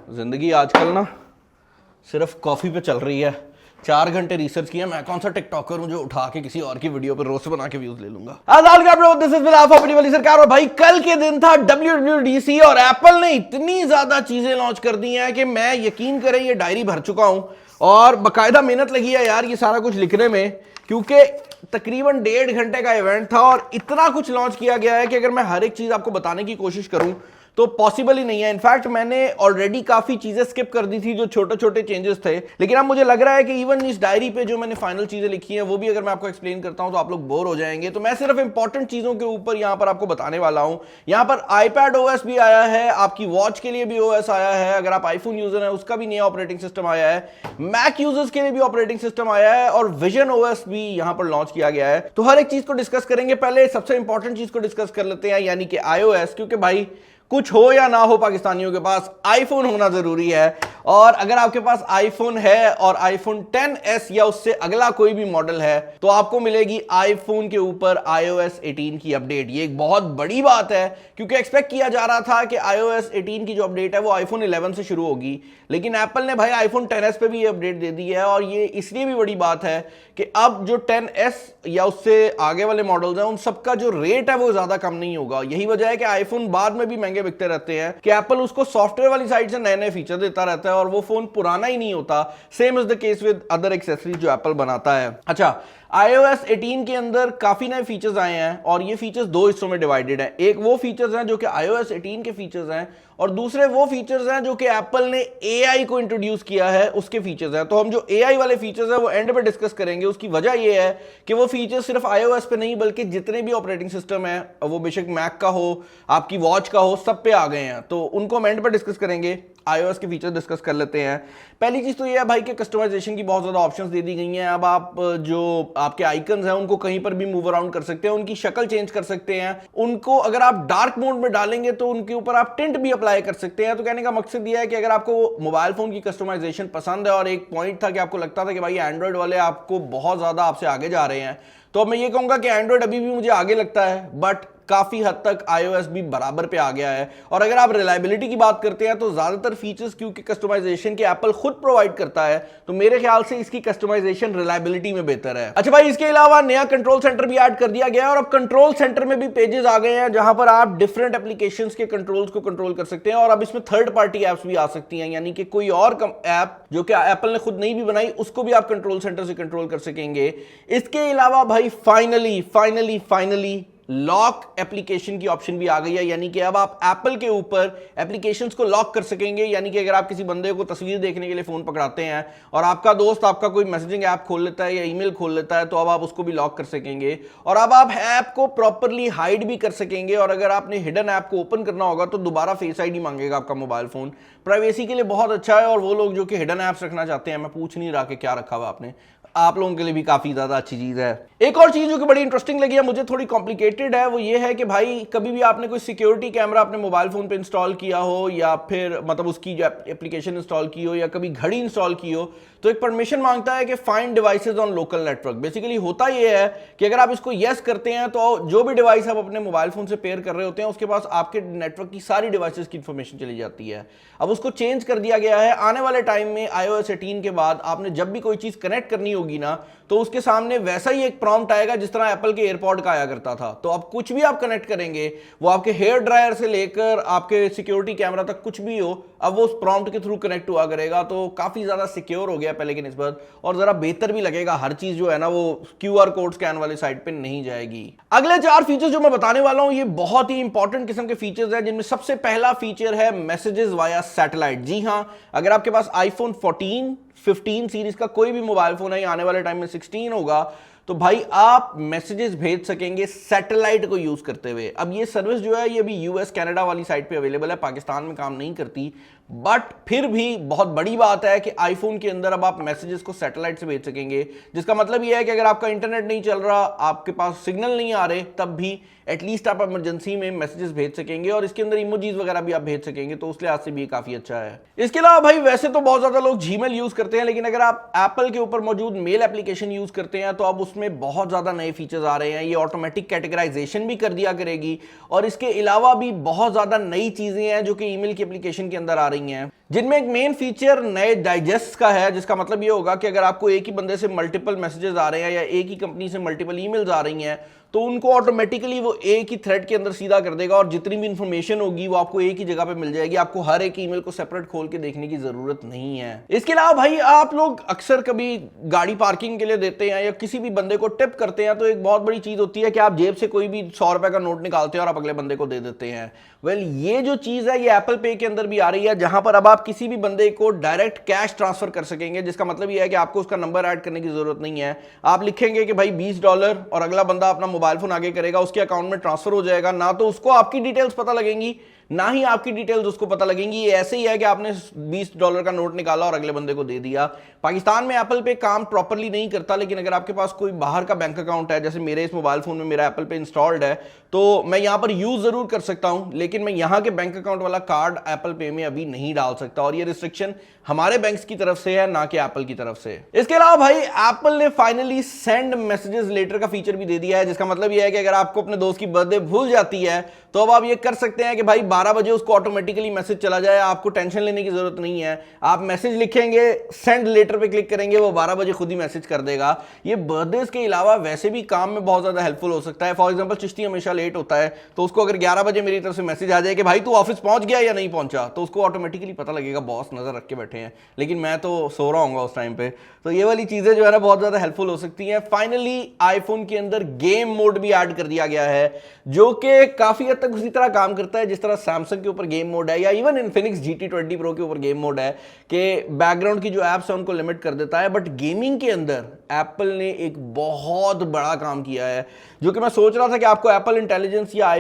जिंदगी आजकल ना सिर्फ कॉफी पे चल रही है। 4 घंटे रिसर्च किया, मैं कौन सा टिकटॉकर हूं जो उठा के किसी और की वीडियो पे रोस्ट बना के व्यूज ले लूंगा। दिस इज अपनी वाली सरकार। और भाई कल के दिन था WWDC और एप्पल ने इतनी ज्यादा चीजें लॉन्च कर दी हैं कि मैं यकीन करें ये डायरी भर चुका हूं और बकायदा मेहनत लगी है यार ये सारा कुछ लिखने में, क्योंकि तकरीबन 1.5 घंटे का इवेंट था और इतना कुछ लॉन्च किया गया है कि अगर मैं हर एक चीज आपको बताने की कोशिश करूं तो पॉसिबल ही नहीं है। इनफैक्ट मैंने ऑलरेडी काफी चीजें स्किप कर दी थी जो छोटे छोटे चेंजेस थे, लेकिन अब मुझे लग रहा है कि इवन इस डायरी पे जो मैंने फाइनल चीजें लिखी हैं वो भी अगर मैं आपको एक्सप्लेन करता हूं तो आप लोग बोर हो जाएंगे। तो मैं सिर्फ इंपॉर्टेंट चीजों के ऊपर यहां पर आपको बताने वाला हूं। यहां पर iPad OS भी आया है, आपकी वॉच के लिए भी OS आया है, अगर आप आईफोन यूजर है उसका भी नया ऑपरेटिंग सिस्टम आया है, मैक यूजर्स के लिए भी ऑपरेटिंग सिस्टम आया है और विजन OS भी यहां पर लॉन्च किया गया है। तो हर एक चीज को डिस्कस करेंगे। पहले सबसे इंपॉर्टेंट चीज को डिस्कस कर लेते हैं, यानी कि iOS, क्योंकि भाई कुछ हो या ना हो पाकिस्तानियों के पास आईफोन होना जरूरी है। और अगर आपके पास आईफोन है और आईफोन 10s या उससे अगला कोई भी मॉडल है तो आपको मिलेगी आईफोन के ऊपर iOS 18 की अपडेट। ये एक बहुत बड़ी बात है क्योंकि एक्सपेक्ट किया जा रहा था कि iOS 18 की जो अपडेट है वो आईफोन 11 से शुरू होगी, लेकिन एप्पल ने भाई आईफोन 10s पे भी ये अपडेट दे दी है। और ये इसलिए भी बड़ी बात है कि अब जो 10s या उससे आगे वाले मॉडल्स हैं उन सबका जो रेट है वो ज्यादा कम नहीं होगा। यही वजह है कि आईफोन बाद में भी महंगे बिकते रहते हैं कि एप्पल उसको सॉफ्टवेयर वाली साइड से नए नए फीचर देता रहता है और वो फोन पुराना ही नहीं होता। Same is the case with other accessories जो एप्पल बनाता है। अच्छा, iOS 18 के अंदर काफी नए फीचर्स आए हैं और ये फीचर्स 2 हिस्सों में डिवाइडेड हैं। एक वो फीचर्स हैं जो कि iOS 18 के फीचर्स हैं और दूसरे वो फीचर्स हैं जो कि एप्पल ने AI को इंट्रोड्यूस किया है उसके फीचर्स हैं। तो हम जो AI वाले फीचर्स हैं वो एंड पे डिस्कस करेंगे। उसकी वजह ये है कि वो फीचर्स सिर्फ iOS पे नहीं बल्कि जितने भी ऑपरेटिंग सिस्टम है, वो बेशक मैक का हो, आपकी वॉच का हो, सब पे आ गए हैं। तो उनको हम एंड पे डिस्कस करेंगे। iOS के फीचर डिस्कस कर लेते हैं। पहली चीज तो ये है भाई कि कस्टमाइजेशन की बहुत ज्यादा ऑप्शंस दे दी गई हैं। अब आप जो आपके आइकन्स हैं उनको कहीं पर भी मूव अराउंड कर सकते हैं, उनकी शक्ल चेंज कर सकते हैं, उनको अगर आप डार्क मोड में डालेंगे तो उनके ऊपर आप टिंट भी अप्लाई कर सकते हैं। तो कहने का मकसद ये है कि अगर आपको मोबाइल फोन की कस्टमाइजेशन पसंद है और एक पॉइंट था कि आपको लगता था कि भाई एंड्रॉइड वाले आपको बहुत ज्यादा आपसे आगे जा रहे हैं, तो अब मैं ये कहूंगा कि एंड्रॉइड अभी भी मुझे आगे लगता है, बट काफी हद तक iOS भी बराबर पे आ गया है। और अगर आप रिलायबिलिटी की बात करते हैं तो ज्यादातर फीचर्स क्योंकि कस्टमाइजेशन के एप्पल खुद प्रोवाइड करता है तो मेरे ख्याल से इसकी कस्टमाइजेशन रिलायबिलिटी में बेहतर है। अच्छा भाई, इसके अलावा नया कंट्रोल सेंटर भी ऐड कर दिया गया है और अब कंट्रोल सेंटर में भी पेजेस आ गए हैं जहां पर आप डिफरेंट एप्लीकेशंस के कंट्रोल्स को कंट्रोल कर सकते हैं और अब इसमें थर्ड पार्टी एप्स भी आ सकती हैं, यानी कि कोई और ऐप जो कि एप्पल ने खुद नहीं भी बनाई उसको भी आप कंट्रोल सेंटर से कंट्रोल कर सकेंगे। इसके अलावा भाई फाइनली लॉक एप्लीकेशन की ऑप्शन भी आ गई है, यानी कि अब आप एप्पल के ऊपर एप्लीकेशंस को लॉक कर सकेंगे। यानी कि अगर आप किसी बंदे को तस्वीर देखने के लिए फोन पकड़ाते हैं और आपका दोस्त आपका कोई मैसेजिंग ऐप खोल लेता है या ईमेल खोल लेता है तो अब आप उसको भी लॉक कर सकेंगे और अब आप ऐप को प्रॉपरली हाइड भी कर सकेंगे। और अगर आपने हिडन ऐप को ओपन करना होगा तो दोबारा फेस आईडी मांगेगा आपका मोबाइल फोन। प्राइवेसी के लिए बहुत अच्छा है और वो लोग जो कि हिडन ऐप्स रखना चाहते हैं, मैं पूछ नहीं रहा कि क्या रखा हुआ आपने, आप लोगों के लिए भी काफी ज्यादा अच्छी चीज है। एक और चीज जो कि बड़ी इंटरेस्टिंग लगी है मुझे, थोड़ी कॉम्प्लिकेटेड है, वो ये है कि भाई कभी भी आपने कोई सिक्योरिटी कैमरा अपने मोबाइल फोन पे इंस्टॉल किया हो या फिर मतलब उसकी जो एप्लीकेशन इंस्टॉल की हो या कभी घड़ी इंस्टॉल की हो तो एक परमिशन मांगता है कि find devices on local network. Basically होता यह है कि अगर आप इसको यस करते हैं तो जो भी डिवाइस आप अपने मोबाइल फोन से पेयर कर रहे होते हैं उसके पास आपके नेटवर्क की सारी डिवाइसेस की इंफॉर्मेशन चली जाती है। अब उसको चेंज कर दिया गया है। आने वाले टाइम में iOS 18 के बाद आपने जब भी कोई चीज कनेक्ट करनी होगी ना तो उसके सामने वैसा ही एक प्रॉम्प्ट आएगा जिस तरह एप्पल के एयरपॉड का आया करता था। तो अब कुछ भी आप कनेक्ट करेंगे, वो आपके हेयर ड्रायर से लेकर आपके सिक्योरिटी कैमरा तक कुछ भी हो, अब वो उस प्रॉम्प्ट के थ्रू कनेक्ट हुआ करेगा। तो काफी ज्यादा सिक्योर हो गया पहले की निस्बत और जरा बेहतर भी लगेगा। हर चीज जो है ना वो QR कोड स्कैन वाली साइड पे नहीं जाएगी। अगले 4 फीचर्स जो मैं बताने वाला हूं ये बहुत ही इंपॉर्टेंट किस्म के फीचर्स हैं, जिनमें सबसे पहला फीचर है मैसेजेस वाया सैटेलाइट। जी हां, अगर आपके पास iPhone 14, 15 सीरीज का कोई भी मोबाइल फोन है, आने वाले टाइम में 16 होगा, तो भाई आप मैसेजेस भेज सकेंगे सैटेलाइट को यूज करते हुए। अब ये सर्विस जो है ये भी US कनाडा वाली साइट पे अवेलेबल है, पाकिस्तान में काम नहीं करती, बट फिर भी बहुत बड़ी बात है कि आईफोन के अंदर अब आप मैसेजेस को सैटेलाइट से भेज सकेंगे, जिसका मतलब यह है कि अगर आपका इंटरनेट नहीं चल रहा, आपके पास सिग्नल नहीं आ रहे, तब भी एटलीस्ट आप इमरजेंसी में मैसेजेस भेज सकेंगे और इसके अंदर इमोजीज वगैरह भी आप भेज सकेंगे। तो उस लिहाज से भी काफी अच्छा है। इसके अलावा भाई वैसे तो बहुत ज्यादा लोग Gmail यूज करते हैं, लेकिन अगर आप एप्पल के ऊपर मौजूद मेल एप्लीकेशन यूज करते हैं तो अब उसमें बहुत ज्यादा नए फीचर्स आ रहे हैं। ये ऑटोमेटिक कैटेगराइजेशन भी कर दिया करेगी और इसके अलावा भी बहुत ज्यादा नई चीजें हैं जो कि ईमेल की एप्लीकेशन के अंदर आ रही हैं। जिनमें एक मेन फीचर नए डाइजेस्ट का है, जिसका मतलब ये होगा कि अगर आपको एक ही बंदे से मल्टीपल मैसेजेस आ रहे हैं या एक ही कंपनी से मल्टीपल ईमेल्स आ रही हैं, तो उनको ऑटोमेटिकली वो एक ही थ्रेड के अंदर सीधा कर देगा और जितनी भी इंफॉर्मेशन होगी वो आपको एक ही जगह पे मिल जाएगी। आपको हर एक ईमेल को सेपरेट खोल के देखने की जरूरत नहीं है। इसके अलावा भाई आप लोग अक्सर कभी गाड़ी पार्किंग के लिए देते हैं या किसी भी बंदे को टिप करते हैं, तो एक बहुत बड़ी चीज होती है कि आप जेब से कोई भी 100 रुपए का नोट निकालते हैं और आप अगले बंदे को दे देते हैं। वेल, ये जो चीज है ये एप्पल पे के अंदर भी आ रही है, जहां पर अब आप किसी भी बंदे को डायरेक्ट कैश ट्रांसफर कर सकेंगे, जिसका मतलब ये है कि आपको उसका नंबर ऐड करने की जरूरत नहीं है। आप लिखेंगे कि भाई $20 और अगला बंदा अपना मोबाइल फोन आगे करेगा, उसके अकाउंट में ट्रांसफर हो जाएगा। ना तो उसको आपकी डिटेल्स पता लगेंगी, ना ही आपकी डिटेल्स उसको पता लगेंगी। ये ऐसे ही है कि आपने $20 का नोट निकाला और अगले बंदे को दे दिया। पाकिस्तान में एप्पल पे काम प्रॉपर्ली नहीं करता, लेकिन अगर आपके पास कोई बाहर का बैंक अकाउंट है, जैसे मेरे इस मोबाइल फोन में मेरा एप्पल पे इंस्टॉल्ड है, तो मैं यहां पर यूज जरूर कर सकता हूं, लेकिन मैं यहां के बैंक अकाउंट वाला कार्ड एप्पल पे में अभी नहीं डाल सकता। और ये रिस्ट्रिक्शन हमारे बैंक्स की तरफ से है, ना कि एप्पल की तरफ से। इसके अलावा भाई एप्पल ने फाइनली सेंड मैसेजेस लेटर का फीचर भी दे दिया है, जिसका मतलब यह है कि अगर आपको अपने दोस्त की बर्थडे भूल जाती है तो अब आप ये कर सकते हैं कि भाई 12 बजे उसको ऑटोमेटिकली मैसेज चला जाए, आपको टेंशन लेने की जरूरत नहीं है। आप मैसेज लिखेंगे, सेंड लेटर पे क्लिक करेंगे, वो 12 बजे खुद ही मैसेज कर देगा। ये बर्थडेज के अलावा वैसे भी काम में बहुत ज्यादा हेल्पफुल हो सकता है। फॉर एग्जांपल चिश्ती हमेशा लेट होता है, तो उसको अगर 11 बजे मेरी तरफ से मैसेज आ जाए कि भाई तू ऑफिस पहुंच गया या नहीं पहुंचा, तो उसको ऑटोमेटिकली पता लगेगा बॉस नजर रख के बैठे हैं, लेकिन मैं तो सो रहा हूँ उस टाइम पे। तो ये वाली चीजें जो है ना बहुत ज्यादा हेल्पफुल हो सकती हैं। फाइनली आईफोन के अंदर गेम मोड भी ऐड कर दिया गया है, जो कि काफी हद तक उसी तरह काम करता है जिस तरह सैमसंग के ऊपर गेम मोड है या इवन इन्फिनिक्स GT20 Pro के ऊपर गेम मोड है, कि बैकग्राउंड की जो एप्स है उनको लिमिट कर देता है। बट गेमिंग के अंदर एप्पल ने एक बहुत बड़ा काम किया है, जो कि मैं सोच रहा था कि आपको एप्पल इंटेलिजेंस या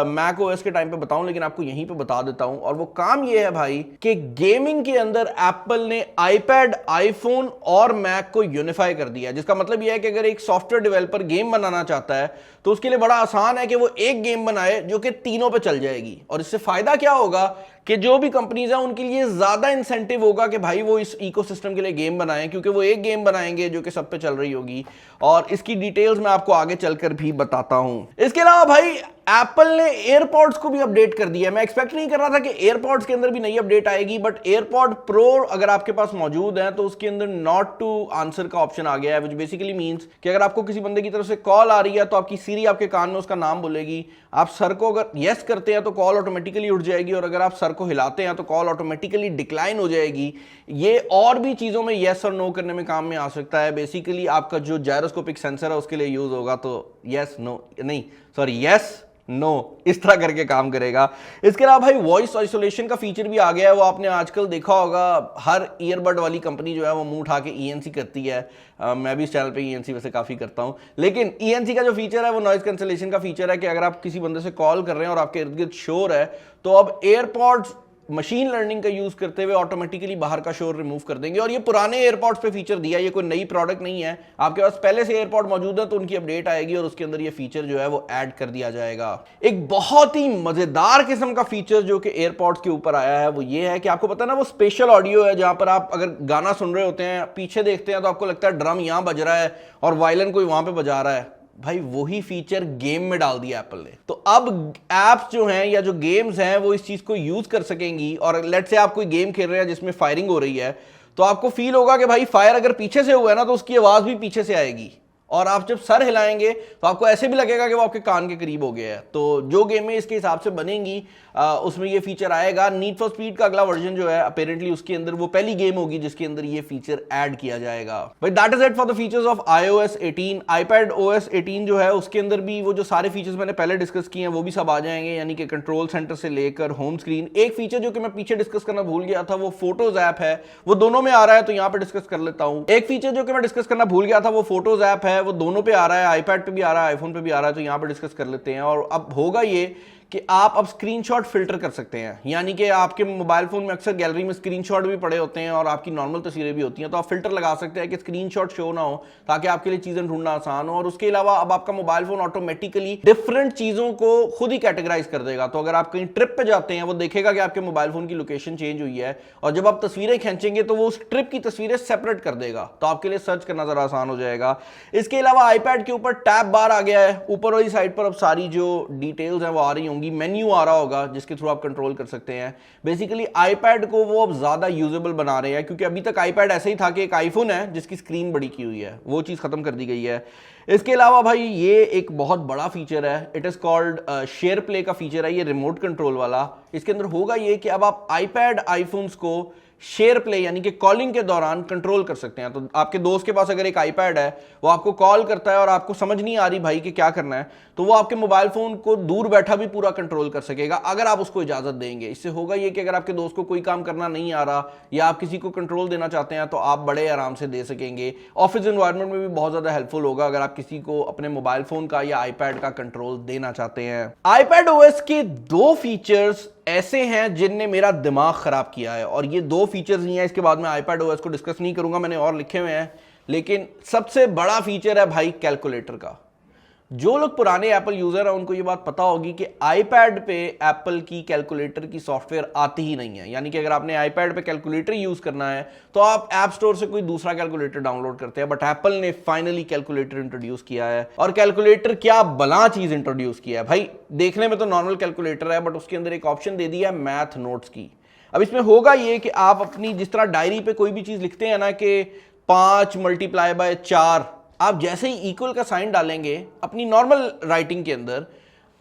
मैक ओएस के टाइम पे बताऊं, लेकिन आपको यहीं पे बता देता हूं। और वो काम ये है भाई कि गेमिंग के अंदर एप्पल ने आईपैड, आईफोन और मैक को यूनिफाई कर दिया, जिसका मतलब यह है कि अगर एक सॉफ्टवेयर डेवलपर गेम बनाना चाहता है तो उसके लिए बड़ा आसान है कि वो एक गेम बनाए जो कि तीनों पे चल जाएगी। और इससे फायदा क्या होगा कि जो भी कंपनीज हैं उनके लिए ज्यादा इंसेंटिव होगा कि भाई वो इस इकोसिस्टम के लिए गेम बनाएं, क्योंकि वो एक गेम बनाएंगे जो कि सब पे चल रही होगी। और इसकी डिटेल्स मैं आपको आगे चलकर भी बताता हूं। इसके अलावा भाई एप्पल ने एयरपॉड्स को भी अपडेट कर दिया है। मैं एक्सपेक्ट नहीं कर रहा था कि एयरपॉड्स के अंदर भी नई अपडेट आएगी, बट एयरपॉड प्रो अगर आपके पास मौजूद है तो उसके अंदर नॉट टू आंसर का ऑप्शन आ गया है, व्हिच बेसिकली मींस कि अगर आपको किसी बंदे की तरफ से कॉल आ रही है तो आपकी सीरी आपके कान में उसका नाम बोलेगी। आप सर को अगर यस करते हैं तो कॉल ऑटोमेटिकली उठ जाएगी, और अगर आप सर को हिलाते हैं तो कॉल ऑटोमेटिकली डिक्लाइन हो जाएगी। ये और भी चीजों में यस और नो करने में काम में आ सकता है। बेसिकली आपका जो जायरोस्कोपिक सेंसर है उसके लिए यूज होगा, तो यस नो नहीं सॉरी यस नो इस तरह करके काम करेगा। इसके अलावा भाई वॉइस आइसोलेशन का फीचर भी आ गया है। वो आपने आजकल देखा होगा, हर ईयरबड वाली कंपनी जो है वो मुंह उठा के ENC करती है। मैं भी इस चैनल पे ENC वैसे काफी करता हूं, लेकिन ENC का जो फीचर है वो नॉइज कैंसलेशन का फीचर है कि अगर आप किसी बंदे से कॉल कर रहे हैं और आपके इर्द गिर्द शोर है, तो अब एयरपॉड्स मशीन लर्निंग का यूज करते हुए ऑटोमेटिकली बाहर का शोर रिमूव कर देंगे। और ये पुराने एयरपॉड्स पे फीचर दिया है, ये कोई नई प्रोडक्ट नहीं है। आपके पास पहले से एयरपॉड मौजूद है तो उनकी अपडेट आएगी और उसके अंदर ये फीचर जो है वो ऐड कर दिया जाएगा। एक बहुत ही मजेदार किस्म का फीचर जो कि एयरपॉड्स के ऊपर आया है वो ये है कि आपको पता है ना वो स्पेशल ऑडियो है, जहां पर आप अगर गाना सुन रहे होते हैं, पीछे देखते हैं तो आपको लगता है ड्रम यहां बज रहा है और वायलिन कोई वहां पे बजा रहा है। भाई वही फीचर गेम में डाल दिया एप्पल ने। तो अब एप्स जो हैं या जो गेम्स हैं वो इस चीज को यूज कर सकेंगी। और लेट्स से आप कोई गेम खेल रहे हैं जिसमें फायरिंग हो रही है, तो आपको फील होगा कि भाई फायर अगर पीछे से हुआ है ना तो उसकी आवाज भी पीछे से आएगी, और आप जब सर हिलाएंगे तो आपको ऐसे भी लगेगा कि वो आपके कान के करीब हो गया है। तो जो गेमें इसके हिसाब से बनेंगी उसमें ये फीचर आएगा। नीड फॉर स्पीड का अगला वर्जन जो है अपेरेंटली उसके अंदर वो पहली गेम होगी जिसके अंदर ये फीचर ऐड किया जाएगा। भाई that is it for the features of iOS 18। iPad OS 18 जो है उसके अंदर भी वो जो सारे फीचर्स मैंने पहले डिस्कस किए हैं वो भी सब आ जाएंगे, यानी कि कंट्रोल सेंटर से लेकर होम स्क्रीन। एक फीचर जो कि मैं पीछे डिस्कस करना भूल गया था वो फोटोज ऐप है, वो दोनों में आ रहा है, तो यहां पर डिस्कस कर लेता हूं। एक फीचर जो कि मैं डिस्कस करना भूल गया था वो फोटोज ऐप है, वो दोनों पे आ रहा है, iPad पे भी आ रहा है, आईफोन पे भी आ रहा है, तो यहां पर डिस्कस कर लेते हैं। और अब होगा ये कि आप अब स्क्रीनशॉट फिल्टर कर सकते हैं, यानी कि आपके मोबाइल फोन में अक्सर गैलरी में स्क्रीनशॉट भी पड़े होते हैं और आपकी नॉर्मल तस्वीरें भी होती हैं, तो आप फिल्टर लगा सकते हैं कि स्क्रीनशॉट शो ना हो, ताकि आपके लिए चीजें ढूंढना आसान हो। और उसके अलावा अब आपका मोबाइल फोन ऑटोमेटिकली डिफरेंट चीजों को खुद ही कैटेगराइज कर देगा। तो अगर आप कहीं ट्रिप पे जाते हैं वो देखेगा कि आपके मोबाइल फोन की लोकेशन चेंज हुई है, और जब आप तस्वीरें खींचेंगे तो वो उस ट्रिप की तस्वीरें सेपरेट कर देगा, तो आपके लिए सर्च करना जरा आसान हो जाएगा। इसके अलावा iPad के ऊपर टैब बार आ गया है, ऊपर वाली साइड पर अब सारी जो डिटेल्स हैं वो आ रही होंगी। होंगी, मेन्यू आ रहा होगा जिसके थ्रू आप कंट्रोल कर सकते हैं। बेसिकली आईपैड को वो अब ज़्यादा यूजेबल बना रहे हैं, क्योंकि अभी तक आईपैड ऐसे ही था कि एक आईफोन है जिसकी स्क्रीन बड़ी की हुई है, वो चीज़ ख़त्म कर दी गई है। इसके अलावा भाई ये एक बहुत बड़ा फीचर है, it is called share play का फीचर है, ये रिमोट कंट्रोल वाला। इसके अंदर होगा ये कि अब आप आईपैड आईफोन्स को शेयर प्ले यानी कि कॉलिंग के दौरान कंट्रोल कर सकते हैं। तो आपके दोस्त के पास अगर एक आईपैड है, वो आपको कॉल करता है और आपको समझ नहीं आ रही भाई कि क्या करना है, तो वो आपके मोबाइल फोन को दूर बैठा भी पूरा कंट्रोल कर सकेगा अगर आप उसको इजाजत देंगे। इससे होगा ये कि अगर आपके दोस्त को कोई काम करना नहीं आ रहा या आप किसी को कंट्रोल देना चाहते हैं तो आप बड़े आराम से दे सकेंगे। ऑफिस एनवायरनमेंट में भी बहुत ज्यादा हेल्पफुल होगा अगर आप किसी को अपने मोबाइल फोन का या आईपैड का कंट्रोल देना चाहते हैं। आईपैड ओएस के दो फीचर्स ऐसे हैं जिनने मेरा दिमाग खराब किया है, और ये दो फीचर्स नहीं है, इसके बाद मैं आईपैड ओएस को डिस्कस नहीं करूंगा, मैंने और लिखे हुए हैं। लेकिन सबसे बड़ा फीचर है भाई कैलकुलेटर का। जो लोग पुराने एप्पल यूजर हैं उनको ये बात पता होगी कि आईपैड पे एप्पल की कैलकुलेटर की सॉफ्टवेयर आती ही नहीं है। यानी कि अगर आपने आईपैड पे कैलकुलेटर यूज करना है तो आप ऐप स्टोर से कोई दूसरा कैलकुलेटर डाउनलोड करते हैं, बट एप्पल ने फाइनली कैलकुलेटर इंट्रोड्यूस किया है। और कैलकुलेटर क्या बला चीज इंट्रोड्यूस किया है भाई, देखने में तो नॉर्मल कैलकुलेटर है, बट उसके अंदर एक ऑप्शन दे दिया है मैथ नोट्स की। अब इसमें होगा ये कि आप अपनी जिस तरह डायरी पे कोई भी चीज लिखते हैं ना कि 5 × 4, आप जैसे ही इक्वल का साइन डालेंगे अपनी नॉर्मल राइटिंग के अंदर,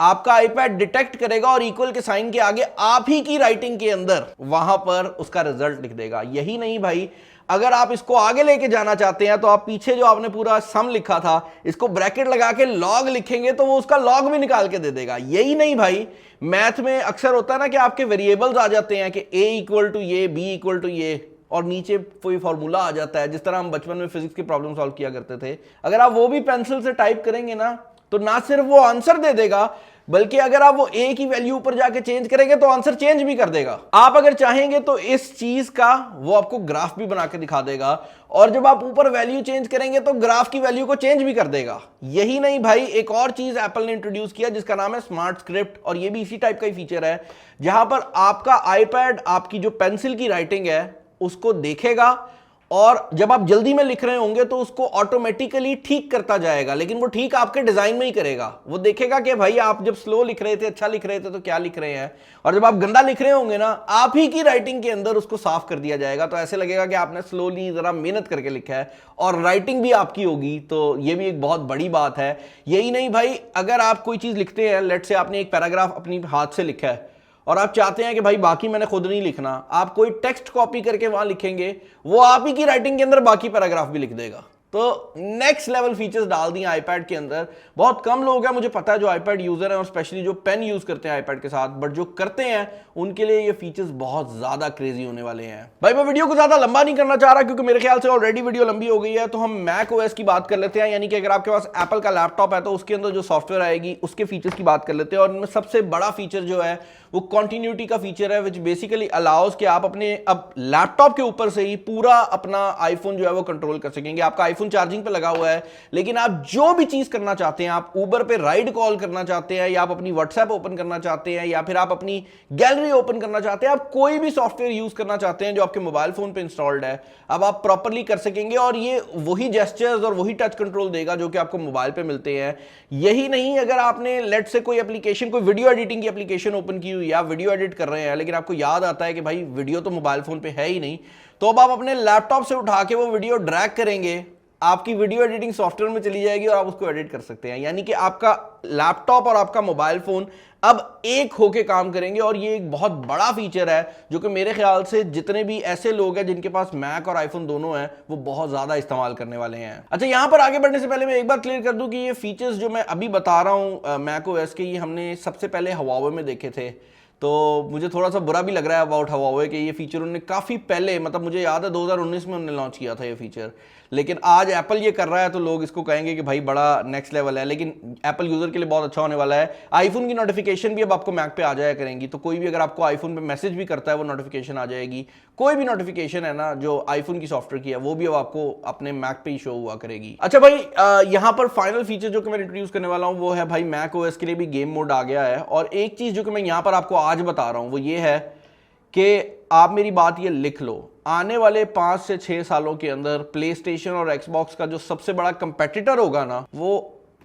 आपका आईपैड डिटेक्ट करेगा और इक्वल के साइन के आगे आप ही की राइटिंग के अंदर वहां पर उसका रिजल्ट लिख देगा। यही नहीं भाई, अगर आप इसको आगे लेके जाना चाहते हैं तो आप पीछे जो आपने पूरा सम लिखा था इसको ब्रैकेट लगा के लॉग लिखेंगे तो वो उसका लॉग भी निकाल के दे देगा। यही नहीं भाई, मैथ में अक्सर होता है ना कि आपके वेरिएबल्स आ जाते हैं कि a = ये, b = ये, और नीचे कोई फॉर्मूला आ जाता है, जिस तरह हम बचपन में फिजिक्स की प्रॉब्लम सॉल्व किया करते थे। अगर आप वो भी पेंसिल से टाइप करेंगे ना तो ना सिर्फ वो आंसर दे देगा, बल्कि अगर आप वो ए की वैल्यू ऊपर जाके चेंज करेंगे तो आंसर चेंज भी कर देगा। आप अगर चाहेंगे तो इस चीज का वो आपको ग्राफ भी बना के दिखा देगा, और जब आप ऊपर वैल्यू चेंज करेंगे तो ग्राफ की वैल्यू को चेंज भी कर देगा। यही नहीं भाई, एक और चीज एप्पल ने इंट्रोड्यूस किया जिसका नाम है स्मार्ट स्क्रिप्ट, और ये भी इसी टाइप का ही फीचर है, जहां पर आपका आईपैड आपकी जो पेंसिल की राइटिंग है उसको देखेगा, और जब आप जल्दी में लिख रहे होंगे तो उसको ऑटोमेटिकली ठीक करता जाएगा। लेकिन वो ठीक आपके डिजाइन में ही करेगा। वो देखेगा कि भाई आप जब स्लो लिख रहे थे, अच्छा लिख रहे थे, तो क्या लिख रहे हैं, और जब आप गंदा लिख रहे होंगे ना, आप ही की राइटिंग के अंदर उसको साफ कर दिया जाएगा। तो ऐसे लगेगा कि आपने स्लोली जरा मेहनत करके लिखा है, और राइटिंग भी आपकी होगी। तो ये भी एक बहुत बड़ी बात है। यही नहीं भाई, अगर आप कोई चीज लिखते हैं, लेट से आपने एक पैराग्राफ अपनी हाथ से लिखा है और आप चाहते हैं कि भाई बाकी मैंने खुद नहीं लिखना, आप कोई टेक्स्ट कॉपी करके वहां लिखेंगे, वो आप ही की राइटिंग के अंदर बाकी पैराग्राफ भी लिख देगा। तो नेक्स्ट लेवल फीचर्स डाल दिए आईपैड के अंदर। बहुत कम लोग हैं मुझे पता है जो आईपैड यूजर हैं, और स्पेशली जो पेन यूज करते हैं आईपैड के साथ, बट जो करते हैं उनके लिए ये फीचर्स बहुत ज्यादा क्रेजी होने वाले हैं। भाई मैं वीडियो को ज्यादा लंबा नहीं करना चाह रहा, क्योंकि मेरे ख्याल से ऑलरेडी वीडियो लंबी हो गई है। तो हम मैक ओएस की बात कर लेते हैं, यानी कि अगर आपके पास एप्पल का लैपटॉप है तो उसके अंदर जो सॉफ्टवेयर आएगी उसके फीचर्स की बात कर लेते हैं। और इनमें सबसे बड़ा फीचर जो है वो कॉन्टिन्यूटी का फीचर है, विच बेसिकली अलाउज कि आप अपने अब लैपटॉप के ऊपर से ही पूरा अपना आईफोन जो है वो कंट्रोल कर सकेंगे। आपका आईफोन चार्जिंग पे लगा हुआ है, लेकिन आप जो भी चीज करना चाहते हैं, आप उबर पे राइड कॉल करना चाहते हैं, या आप अपनी व्हाट्सएप ओपन करना चाहते हैं, या फिर आप अपनी गैलरी ओपन करना चाहते हैं, आप कोई भी सॉफ्टवेयर यूज करना चाहते हैं जो आपके मोबाइल फोन पे इंस्टॉल्ड है, अब आप प्रॉपरली कर सकेंगे। और ये वही जेस्चर्स और वही टच कंट्रोल देगा जो कि आपको मोबाइल पे मिलते हैं। यही नहीं, अगर आपने लेट से कोई एप्लीकेशन, कोई वीडियो एडिटिंग की एप्लीकेशन ओपन की हुई, आप वीडियो एडिट कर रहे हैं, लेकिन आपको याद आता है कि भाई वीडियो तो मोबाइल फोन पे है ही नहीं, तो अब आप अपने लैपटॉप से उठा के वो वीडियो ड्रैग करेंगे, आपकी वीडियो एडिटिंग सॉफ्टवेयर में चली जाएगी और आप उसको एडिट कर सकते हैं। यानी कि आपका लैपटॉप और आपका मोबाइल फोन अब एक होके काम करेंगे, और ये एक बहुत बड़ा फीचर है जो कि मेरे ख्याल से जितने भी ऐसे लोग हैं जिनके पास मैक और आईफोन दोनों हैं वो बहुत ज्यादा इस्तेमाल करने वाले हैं। अच्छा, यहां पर आगे बढ़ने से पहले मैं एक बात क्लियर कर दूं कि ये फीचर्स जो मैं अभी बता रहा हूं मैक ओएस के, ये हमने सबसे पहले हवावे में देखे थे। तो मुझे थोड़ा सा बुरा भी लग रहा है अबाउट हवावे के, ये फीचर उन्होंने काफ़ी पहले, मतलब मुझे याद है 2019 में उन्होंने लॉन्च किया था ये फीचर, लेकिन आज एप्पल ये कर रहा है तो लोग इसको कहेंगे कि भाई बड़ा नेक्स्ट लेवल है। लेकिन एप्पल यूजर के लिए बहुत अच्छा होने वाला है। आईफोन की नोटिफिकेशन भी अब आपको मैक पे आ जाया करेंगी, तो कोई भी अगर आपको आईफोन पे मैसेज भी करता है वो नोटिफिकेशन आ जाएगी। कोई भी नोटिफिकेशन है ना जो आईफोन की सॉफ्टवेयर की है वो भी अब आपको अपने मैक पे ही शो हुआ करेगी। अच्छा भाई, यहाँ पर फाइनल फीचर जो कि मैं इंट्रोड्यूस करने वाला हूँ वो है भाई मैक ओएस के लिए भी गेम मोड आ गया है। और एक चीज जो कि मैं यहाँ पर आपको आज बता रहा हूँ वो ये है कि आप मेरी बात ये लिख लो, आने वाले 5 से 6 सालों के अंदर प्ले स्टेशन और एक्सबॉक्स का जो सबसे बड़ा कंपेटिटर होगा ना वो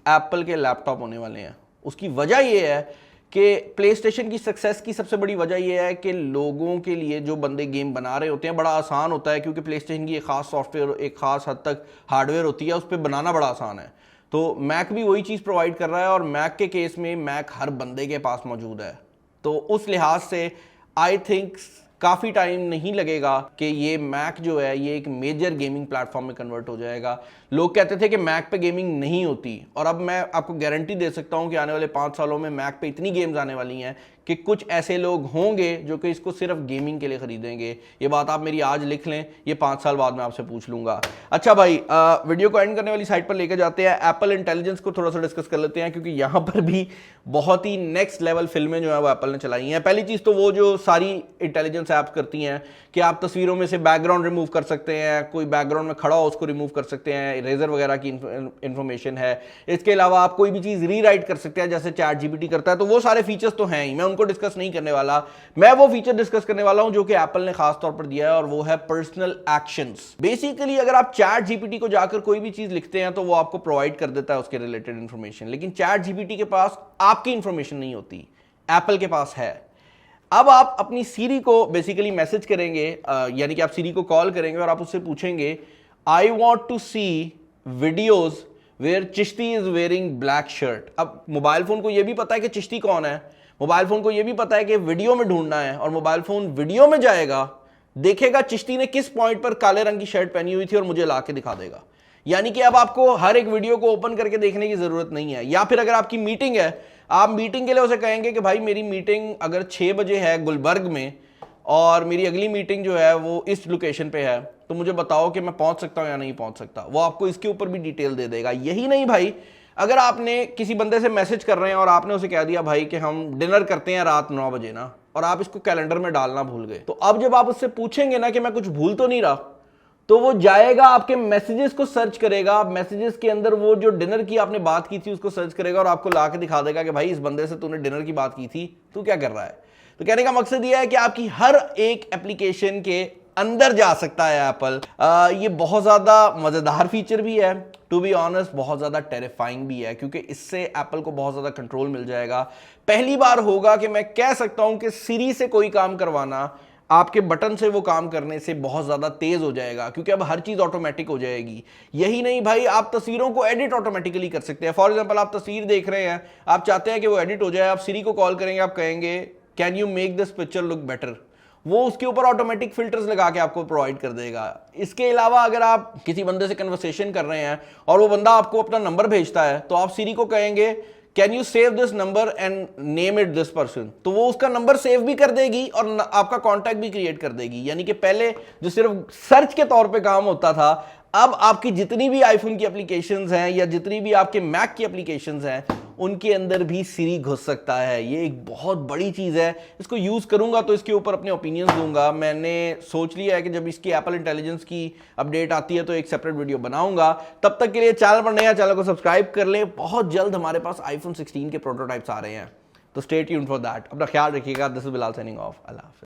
एप्पल के लैपटॉप होने वाले हैं। उसकी वजह ये है कि प्ले स्टेशन की सक्सेस की सबसे बड़ी वजह यह है कि लोगों के लिए, जो बंदे गेम बना रहे होते हैं, बड़ा आसान होता है, क्योंकि प्ले स्टेशन की एक ख़ास सॉफ्टवेयर, एक ख़ास हद तक हार्डवेयर होती है, उस पर बनाना बड़ा आसान है। तो मैक भी वही चीज़ प्रोवाइड कर रहा है, और मैक के केस में मैक हर बंदे के पास मौजूद है। तो उस लिहाज से आई थिंक काफ़ी टाइम नहीं लगेगा कि ये मैक जो है ये एक मेजर गेमिंग प्लेटफॉर्म में कन्वर्ट हो जाएगा। लोग कहते थे कि मैक पे गेमिंग नहीं होती, और अब मैं आपको गारंटी दे सकता हूँ कि आने वाले 5 सालों में मैक पे इतनी गेम्स आने वाली हैं कि कुछ ऐसे लोग होंगे जो कि इसको सिर्फ गेमिंग के लिए खरीदेंगे। ये बात आप मेरी आज लिख लें, ये 5 साल बाद मैं आपसे पूछ लूँगा। अच्छा भाई, वीडियो को एंड करने वाली साइड पर लेकर जाते हैं। एप्पल इंटेलिजेंस को थोड़ा सा डिस्कस कर लेते हैं, क्योंकि यहाँ पर भी बहुत ही नेक्स्ट लेवल फिल्में जो है वो एप्पल ने चलाई हैं। पहली चीज़ तो वो जो सारी इंटेलिजेंस ऐप्स करती हैं कि आप तस्वीरों में से बैकग्राउंड रिमूव कर सकते हैं, कोई बैकग्राउंड में खड़ा हो उसको रिमूव कर सकते हैं, इरेजर वगैरह की इंफॉर्मेशन है। इसके अलावा आप कोई भी चीज़ रीराइट कर सकते हैं जैसे चैट जीपीटी करता है। तो वो सारे फीचर्स तो हैं ही, मैं उनको डिस्कस नहीं करने वाला। मैं वो फीचर डिस्कस करने वाला हूं जो कि एप्पल ने खास तौर पर दिया है, और वो है पर्सनल एक्शंस। बेसिकली अगर आप चैट जीपीटी को जाकर कोई भी चीज़ लिखते हैं तो वो आपको प्रोवाइड कर देता है उसके रिलेटेड इन्फॉर्मेशन, लेकिन चैट जीपीटी के पास आपकी इंफॉर्मेशन नहीं होती, एप्पल के पास है। अब आप अपनी सीरी को बेसिकली मैसेज करेंगे, यानी कि आप सीरी को कॉल करेंगे और आप उससे पूछेंगे I want to see videos where Chishti is wearing black shirt. अब मोबाइल फोन को यह भी पता है कि चिश्ती कौन है, मोबाइल फोन को यह भी पता है कि वीडियो में ढूंढना है, और मोबाइल फोन वीडियो में जाएगा, देखेगा चिश्ती ने किस पॉइंट पर काले रंग की शर्ट पहनी हुई थी और मुझे ला के दिखा देगा। यानी कि अब आपको हर एक वीडियो को ओपन करके देखने की जरूरत नहीं है। या फिर अगर आपकी मीटिंग है, आप मीटिंग के लिए उसे कहेंगे कि भाई मेरी मीटिंग अगर 6 बजे है गुलबर्ग में, और मेरी अगली मीटिंग जो है वो इस लोकेशन पे है, तो मुझे बताओ कि मैं पहुंच सकता हूं या नहीं पहुंच सकता। वो आपको इसके ऊपर भी डिटेल दे देगा। यही नहीं भाई, अगर आपने किसी बंदे से मैसेज कर रहे हैं और आपने उसे कह दिया भाई कि हम डिनर करते हैं रात 9 बजे ना, और आप इसको कैलेंडर में डालना भूल गए, तो अब जब आप उससे पूछेंगे ना कि मैं कुछ भूल तो नहीं रहा, तो वो जाएगा आपके मैसेजेस को सर्च करेगा, मैसेजेस के अंदर वो जो डिनर की आपने बात की थी उसको सर्च करेगा, और आपको ला के दिखा देगा कि भाई इस बंदे से तूने डिनर की बात की थी, तू क्या कर रहा है। तो कहने का मकसद यह है कि आपकी हर एक एप्लीकेशन के अंदर जा सकता है एप्पल। ये बहुत ज्यादा मजेदार फीचर भी है, टू बी ऑनेस्ट बहुत ज्यादा टेरिफाइंग भी है, क्योंकि इससे एप्पल को बहुत ज्यादा कंट्रोल मिल जाएगा। पहली बार होगा कि मैं कह सकता हूं कि सीरी से कोई काम करवाना आपके बटन से वो काम करने से बहुत ज्यादा तेज हो जाएगा, क्योंकि अब हर चीज ऑटोमेटिक हो जाएगी। यही नहीं भाई, आप तस्वीरों को एडिट ऑटोमेटिकली कर सकते हैं। फॉर एग्जांपल आप तस्वीर देख रहे हैं, आप चाहते हैं कि वो एडिट हो जाए, आप सीरी को कॉल करेंगे, आप कहेंगे can you make this picture look better, वो उसके ऊपर ऑटोमेटिक फिल्टर्स लगा के आपको प्रोवाइड कर देगा। इसके अलावा अगर आप किसी बंदे से कन्वर्सेशन कर रहे हैं और वो बंदा आपको अपना नंबर भेजता है, तो आप सीरी को कहेंगे can you save this number and name it this person, तो वो उसका नंबर सेव भी कर देगी और आपका कॉन्टैक्ट भी क्रिएट कर देगी। यानी कि पहले जो सिर्फ सर्च के तौर पे काम होता था, अब आपकी जितनी भी आईफोन की एप्लीकेशंस हैं या जितनी भी आपके मैक की एप्लीकेशंस हैं, उनके अंदर भी सीरी घुस सकता है। ये एक बहुत बड़ी चीज़ है। इसको यूज़ करूंगा तो इसके ऊपर अपने ओपिनियंस दूंगा। मैंने सोच लिया है कि जब इसकी एप्पल इंटेलिजेंस की अपडेट आती है तो एक सेपरेट वीडियो बनाऊंगा। तब तक के लिए चैनल पर नया, चैनल को सब्सक्राइब कर लें। बहुत जल्द हमारे पास आईफोन 16 के प्रोटोटाइप्स आ रहे हैं, तो स्टे ट्यून्ड फॉर दैट। अपना ख्याल रखिएगा। This is Bilal signing off. अल्लाह हाफिज़।